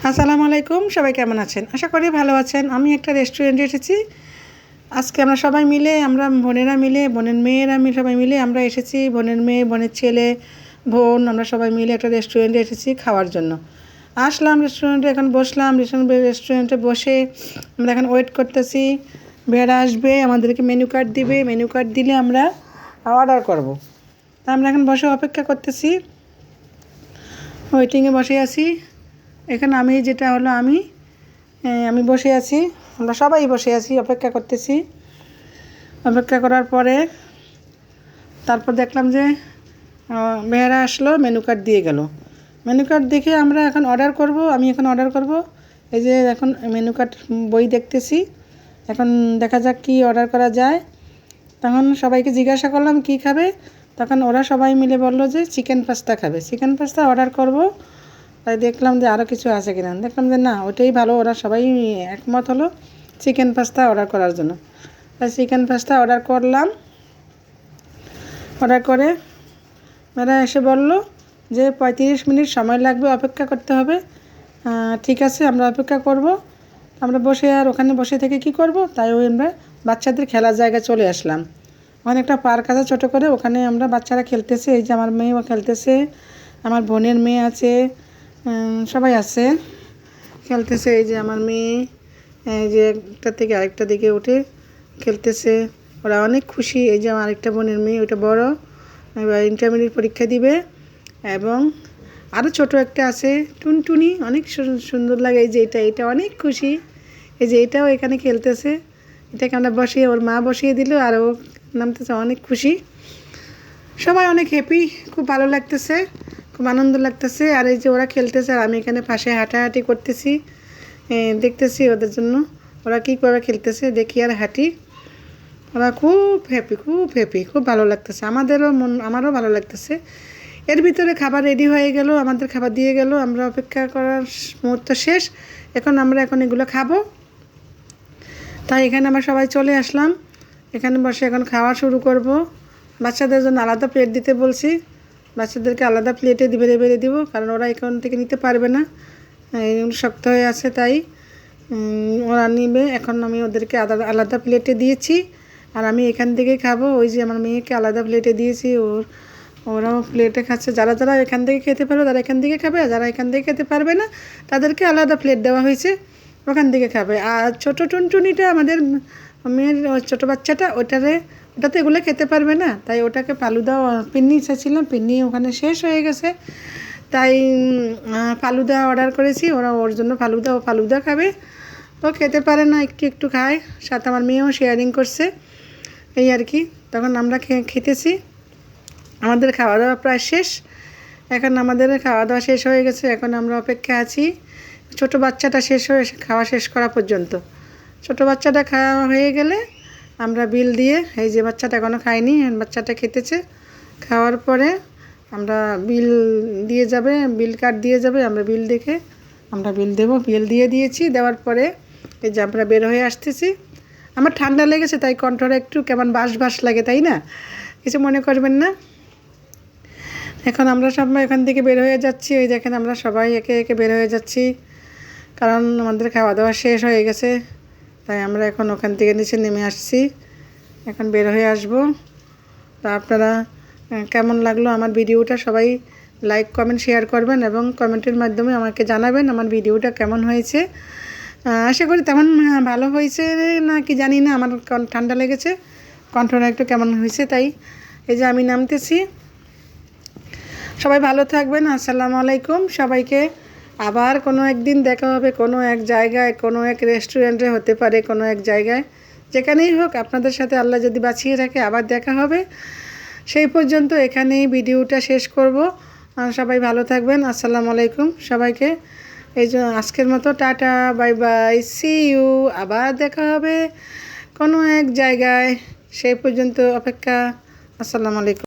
আসসালামু আলাইকুম, সবাই কেমন আছেন? আশা করি ভালো আছেন। আমি একটা রেস্টুরেন্টে এসেছি। আজকে আমরা সবাই মিলে, আমরা বোনেরা মিলে, বোনের মেয়েরা সবাই মিলে আমরা এসেছি। বোনের মেয়ে, বোনের ছেলে, বোন, আমরা সবাই মিলে একটা রেস্টুরেন্টে এসেছি খাওয়ার জন্য। আসলাম রেস্টুরেন্টে, এখন বসলাম রেস্টুরেন্টে বসে আমরা এখন ওয়েট করতেছি। বেড়া আসবে, আমাদেরকে মেনু কার্ড দিবে। মেনু কার্ড দিলে আমরা অর্ডার করব। তা আমরা এখন বসে অপেক্ষা করতেছি, ওয়েটিংয়ে বসে আছি। এখানে আমি বসে আছি, আমরা সবাই বসে আছি, অপেক্ষা করতেছি। অপেক্ষা করার পরে তারপর দেখলাম যে মেয়েরা আসলো, মেনু কার্ড দিয়ে গেল। মেনু কার্ড দেখে আমরা এখন অর্ডার করব। আমি এখন অর্ডার করব। এই যে এখন মেনু কার্ড বই দেখতেছি, এখন দেখা যাক কি অর্ডার করা যায়। তখন সবাইকে জিজ্ঞাসা করলাম কি খাবে, তখন ওরা সবাই মিলে বললো যে চিকেন পাস্তা খাবে। চিকেন পাস্তা অর্ডার করব। তাই দেখলাম যে আরও কিছু আছে কিনা, দেখলাম যে না, ওটাই ভালো। ওরা সবাই একমত হলো চিকেন পাস্তা অর্ডার করার জন্য। তাই চিকেন পাস্তা অর্ডার করলাম। অর্ডার করে ওরা এসে বলল যে 35 মিনিট সময় লাগবে, অপেক্ষা করতে হবে। ঠিক আছে, আমরা অপেক্ষা করব। আমরা ওখানে বসে থেকে কি করব, তাই আমরা বাচ্চাদের খেলার জায়গায় চলে আসলাম। ওখানে একটা পার্ক আছে ছোটো করে, ওখানে আমরা বাচ্চারা খেলতেছে। এই যে আমার মেয়েও খেলতেছে, আমার বোনের মেয়ে আছে, সবাই আছে, খেলতেছে। এই যে আমার মেয়ে, এই যে একটা থেকে আরেকটা দিকে উঠে খেলতেছে, ওরা অনেক খুশি। এই যে আমার আরেকটা বোনের মেয়ে, ওটা বড়, এবার ইন্টারমিডিয়েট পরীক্ষা দিবে। এবং আরও ছোট একটা আছে, টুনটুনি, অনেক সুন্দর লাগে। এই যে এটা অনেক খুশি। এই যে এটাও এখানে খেলতেছে, এটাকে আমরা বসিয়ে, ওর মা বসিয়ে দিল, আর ও নামতেছে, অনেক খুশি। সবাই অনেক হ্যাপি, খুব ভালো লাগতেছে, খুব আনন্দ লাগতেছে। আর এই যে ওরা খেলতেছে, আর আমি এখানে পাশে হাঁটাহাঁটি করতেছি, দেখতেছি ওদের জন্য ওরা কী করে খেলতেছে, দেখি আর হাঁটি। ওরা খুব হ্যাপি, খুব হ্যাপি, খুব ভালো লাগতেছে। আমারও ভালো লাগতেছে। এর ভিতরে খাবার রেডি হয়ে গেল, আমাদের খাবার দিয়ে গেল। আমরা অপেক্ষা করার মুহূর্ত শেষ। এখন এগুলো খাবো। তাই এখানে আমরা সবাই চলে আসলাম, এখানে বসে এখন খাওয়া শুরু করব। বাচ্চাদের জন্য আলাদা প্লেট দিতে বলছি, বাচ্চাদেরকে আলাদা প্লেটে বেড়ে দিব, কারণ ওরা এখান থেকে নিতে পারবে না, শক্ত হয়ে আছে। তাই ওরা নিবে। এখন আমি ওদেরকে আলাদা প্লেটে দিয়েছি, আর আমি এখান থেকে খাবো। ওই যে আমার মেয়েকে আলাদা প্লেটে দিয়েছি, ওরাও প্লেটে খাচ্ছে। যারা যারা এখান থেকে খেতে পারবে তারা এখান থেকে খাবে, আর যারা এখান থেকে খেতে পারবে না তাদেরকে আলাদা প্লেট দেওয়া হয়েছে, ওখান থেকে খাবে। আর ছোটো টুনটুনিটা, আমাদের মেয়ের ছোটো বাচ্চাটা, ওটাতে এগুলো খেতে পারবে না, তাই ওটাকে ফালুদা, পিন্নি চাইছিলাম, পিন্নি ওখানে শেষ হয়ে গেছে, তাই ফালুদা অর্ডার করেছি। ওর জন্য ফালুদা খাবে। ও খেতে পারে না, একটু একটু খায়, সাথে আমার মেয়েও শেয়ারিং করছে, এই আর কি। তখন আমরা খেতেছি। আমাদের খাওয়া দাওয়া প্রায় শেষ। এখন আমাদের খাওয়া দাওয়া শেষ হয়ে গেছে, এখন আমরা অপেক্ষা আছি ছোটো বাচ্চাটা খাওয়া শেষ করা পর্যন্ত। ছোটো বাচ্চাটা খাওয়া হয়ে গেলে আমরা বিল দিয়ে, এই যে বাচ্চাটা এখনও খায়নি, বাচ্চাটা খেতেছে। খাওয়ার পরে আমরা বিল দিয়ে যাবে, বিল কার্ড দিয়ে যাবে, আমরা বিল দেখে আমরা বিল দেবো। বিল দিয়ে দিয়েছি, দেওয়ার পরে এই যে আমরা বের হয়ে আসতেছি। আমার ঠান্ডা লেগেছে, তাই কণ্ঠটা একটু কেমন বাস লাগে, তাই না? কিছু মনে করবেন না। এখন আমরা সবাই এখান থেকে বের হয়ে যাচ্ছি। ওই দেখেন আমরা সবাই একে একে বের হয়ে যাচ্ছি, কারণ আমাদের খাওয়া দাওয়া শেষ হয়ে গেছে। তাই আমরা এখন ওখান থেকে নিচে নেমে আসছি, এখন বের হয়ে আসব। তো আপনারা কেমন লাগলো আমার ভিডিওটা, সবাই লাইক কমেন্ট শেয়ার করবেন, এবং কমেন্টের মাধ্যমে আমাকে জানাবেন আমার ভিডিওটা কেমন হয়েছে। আশা করি তেমন ভালো হয়েছে না কি জানি না, আমার ঠান্ডা লেগেছে, কণ্ঠটা একটু কেমন হয়েছে। তাই এই যে আমি নামতেছি। সবাই ভালো থাকবেন। আসসালামু আলাইকুম সবাইকে। আবার কোনো একদিন দেখা হবে, কোনো এক জায়গায়, কোনো এক রেস্টুরেন্টে, হতে পারে কোনো এক জায়গায়, যেখানেই হোক, আপনাদের সাথে আল্লাহ যদি বাঁচিয়ে রাখে আবার দেখা হবে। সেই পর্যন্ত এখানেই ভিডিওটা শেষ করব। সবাই ভালো থাকবেন। আসসালামু আলাইকুম সবাইকে। এই যে আজকের মতো tata, bye bye, see you. আবার দেখা হবে কোনো এক জায়গায়, সেই পর্যন্ত অপেক্ষা। আসসালামু আলাইকুম।